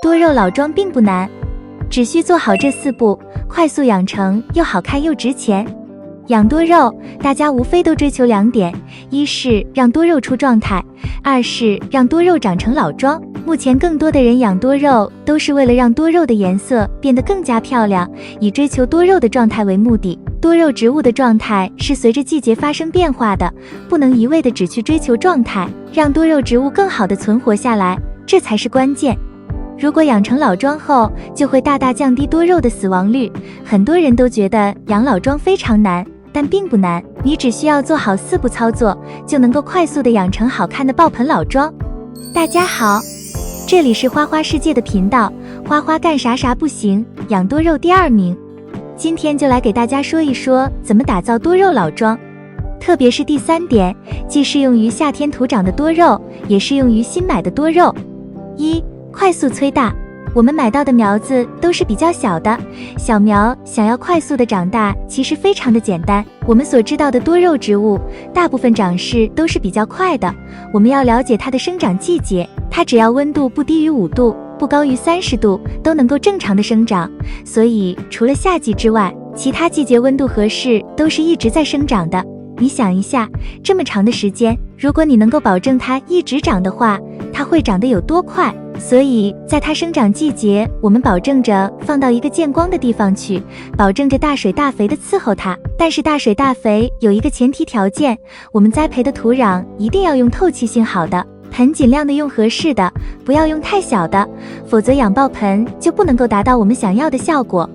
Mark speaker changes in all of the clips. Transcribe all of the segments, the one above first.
Speaker 1: 多肉老桩并不难，只需做好这4步，快速养成又好看又值钱。养多肉，大家无非都追求2点，一是让多肉出状态，二是让多肉长成老桩。目前更多的人养多肉都是为了让多肉的颜色变得更加漂亮，以追求多肉的状态为目的。多肉植物的状态是随着季节发生变化的，不能一味的只去追求状态，让多肉植物更好的存活下来，这才是关键。如果养成老桩后，就会大大降低多肉的死亡率。很多人都觉得养老桩非常难，但并不难，你只需要做好4步操作，就能够快速的养成好看的爆盆老桩。大家好，这里是花花世界的频道，花花干啥啥不行，养多肉第2名。今天就来给大家说一说怎么打造多肉老桩，特别是第3点，既适用于夏天土长的多肉，也适用于新买的多肉。1、快速催大。我们买到的苗子都是比较小的，小苗想要快速的长大，其实非常的简单。我们所知道的多肉植物，大部分长势都是比较快的。我们要了解它的生长季节，它只要温度不低于5度，不高于30度，都能够正常的生长。所以除了夏季之外，其他季节温度合适都是一直在生长的。你想一下，这么长的时间，如果你能够保证它一直长的话，它会长得有多快？所以在它生长季节，我们保证着放到一个见光的地方去，保证着大水大肥的伺候它。但是大水大肥有一个前提条件，我们栽培的土壤一定要用透气性好的，盆尽量的用合适的，不要用太小的，否则养爆盆就不能够达到我们想要的效果。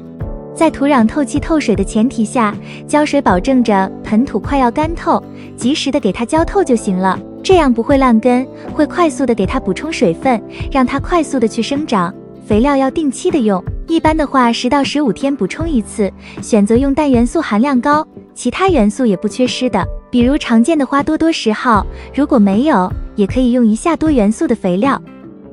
Speaker 1: 在土壤透气透水的前提下，浇水保证着盆土快要干透，及时的给它浇透就行了，这样不会烂根，会快速的给它补充水分，让它快速的去生长。肥料要定期的用，一般的话10到15天补充一次，选择用氮元素含量高，其他元素也不缺失的，比如常见的花多多10号，如果没有，也可以用1下多元素的肥料，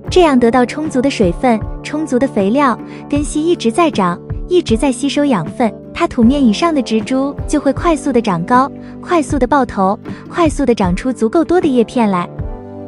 Speaker 1: 这样得到充足的水分，充足的肥料，根系一直在长，一直在吸收养分，它土面以上的植株就会快速的长高，快速的爆头，快速的长出足够多的叶片来。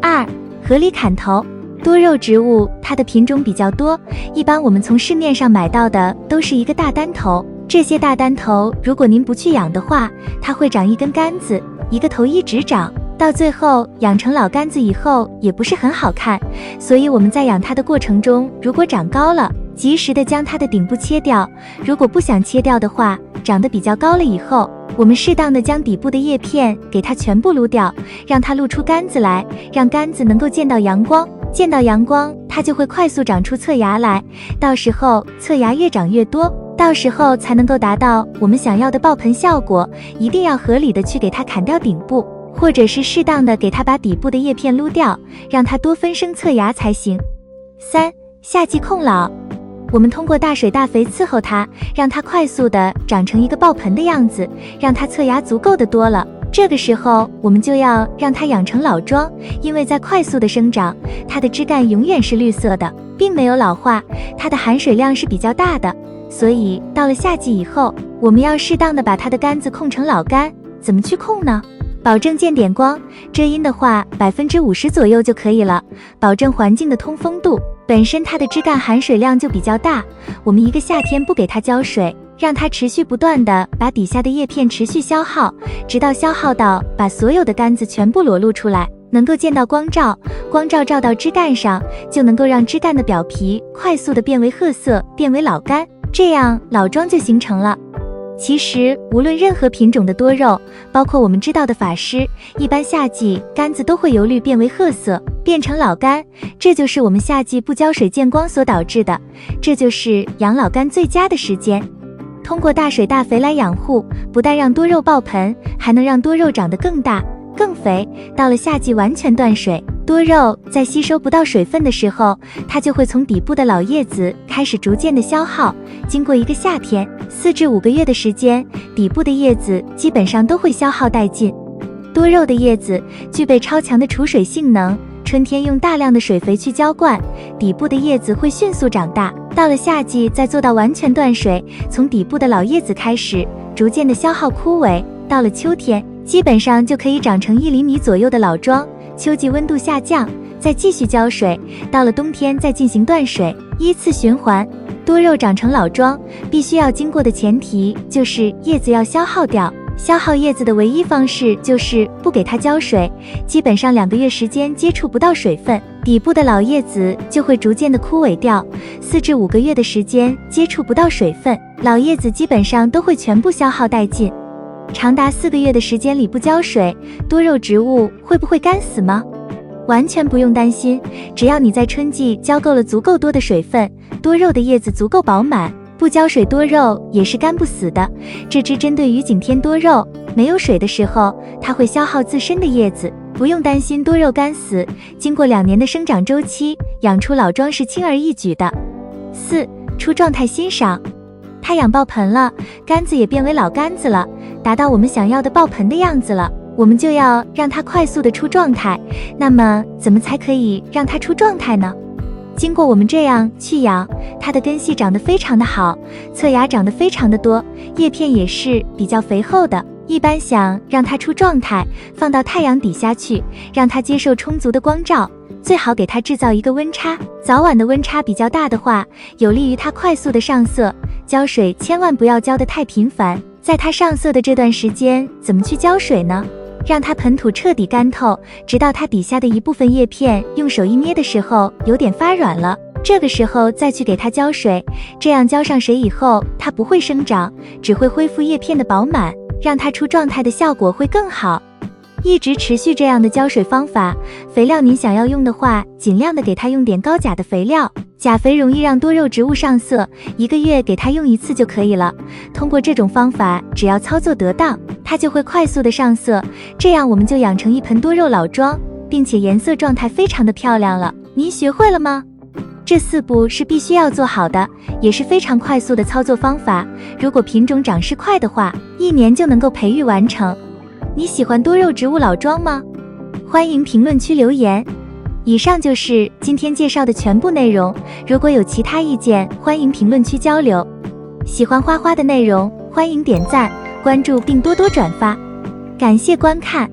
Speaker 1: 2、合理砍头。多肉植物它的品种比较多，一般我们从市面上买到的都是一个大单头，这些大单头如果您不去养的话，它会长一根杆子，一个头一直长，到最后养成老杆子以后也不是很好看。所以我们在养它的过程中，如果长高了，及时的将它的顶部切掉，如果不想切掉的话，长得比较高了以后，我们适当的将底部的叶片给它全部撸掉，让它露出杆子来，让杆子能够见到阳光，见到阳光它就会快速长出侧芽来，到时候侧芽越长越多，到时候才能够达到我们想要的爆盆效果。一定要合理的去给它砍掉顶部，或者是适当的给它把底部的叶片撸掉，让它多分生侧芽才行。3、夏季控老。我们通过大水大肥伺候它，让它快速的长成一个爆盆的样子，让它侧芽足够的多了，这个时候我们就要让它养成老桩，因为在快速的生长，它的枝干永远是绿色的，并没有老化，它的含水量是比较大的，所以到了夏季以后，我们要适当的把它的杆子控成老杆。怎么去控呢？保证见点光，遮阴的话50%左右就可以了，保证环境的通风度。本身它的枝干含水量就比较大，我们一个夏天不给它浇水，让它持续不断的把底下的叶片持续消耗，直到消耗到把所有的杆子全部裸露出来，能够见到光照，光照照到枝干上，就能够让枝干的表皮快速的变为褐色，变为老干，这样老桩就形成了。其实无论任何品种的多肉，包括我们知道的法师，一般夏季杆子都会由绿变为褐色，变成老干，这就是我们夏季不浇水见光所导致的，这就是养老干最佳的时间。通过大水大肥来养护，不但让多肉爆盆，还能让多肉长得更大更肥。到了夏季完全断水，多肉在吸收不到水分的时候，它就会从底部的老叶子开始逐渐的消耗，经过一个夏天4至5个月的时间，底部的叶子基本上都会消耗殆尽。多肉的叶子具备超强的储水性能，春天用大量的水肥去浇灌，底部的叶子会迅速长大，到了夏季再做到完全断水，从底部的老叶子开始逐渐的消耗枯萎，到了秋天基本上就可以长成1厘米左右的老桩。秋季温度下降，再继续浇水，到了冬天再进行断水，依次循环。多肉长成老桩，必须要经过的前提就是叶子要消耗掉。消耗叶子的唯一方式就是不给它浇水，基本上2个月时间接触不到水分，底部的老叶子就会逐渐的枯萎掉。4至5个月的时间接触不到水分，老叶子基本上都会全部消耗殆尽。长达4个月的时间里不浇水，多肉植物会不会干死吗？完全不用担心，只要你在春季浇够了足够多的水分，多肉的叶子足够饱满，不浇水多肉也是干不死的。这只针对于景天多肉，没有水的时候，它会消耗自身的叶子，不用担心多肉干死。经过2年的生长周期，养出老桩是轻而易举的。4. 出状态欣赏。它养爆盆了，杆子也变为老杆子了，达到我们想要的爆盆的样子了，我们就要让它快速的出状态。那么怎么才可以让它出状态呢？经过我们这样去养，它的根系长得非常的好，侧芽长得非常的多，叶片也是比较肥厚的。一般想让它出状态，放到太阳底下去，让它接受充足的光照，最好给它制造一个温差，早晚的温差比较大的话，有利于它快速的上色。浇水千万不要浇得太频繁，在它上色的这段时间，怎么去浇水呢？让它盆土彻底干透，直到它底下的一部分叶片用手一捏的时候有点发软了，这个时候再去给它浇水，这样浇上水以后，它不会生长，只会恢复叶片的饱满，让它出状态的效果会更好。一直持续这样的浇水方法。肥料您想要用的话，尽量的给它用点高钾的肥料，钾肥容易让多肉植物上色，1个月给它用1次就可以了。通过这种方法，只要操作得当，它就会快速的上色，这样我们就养成一盆多肉老桩，并且颜色状态非常的漂亮了。您学会了吗？这4步是必须要做好的，也是非常快速的操作方法。如果品种长势快的话，1年就能够培育完成。你喜欢多肉植物老桩吗？欢迎评论区留言。以上就是今天介绍的全部内容，如果有其他意见，欢迎评论区交流。喜欢花花的内容，欢迎点赞、关注并多多转发。感谢观看，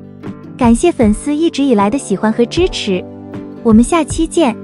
Speaker 1: 感谢粉丝一直以来的喜欢和支持，我们下期见。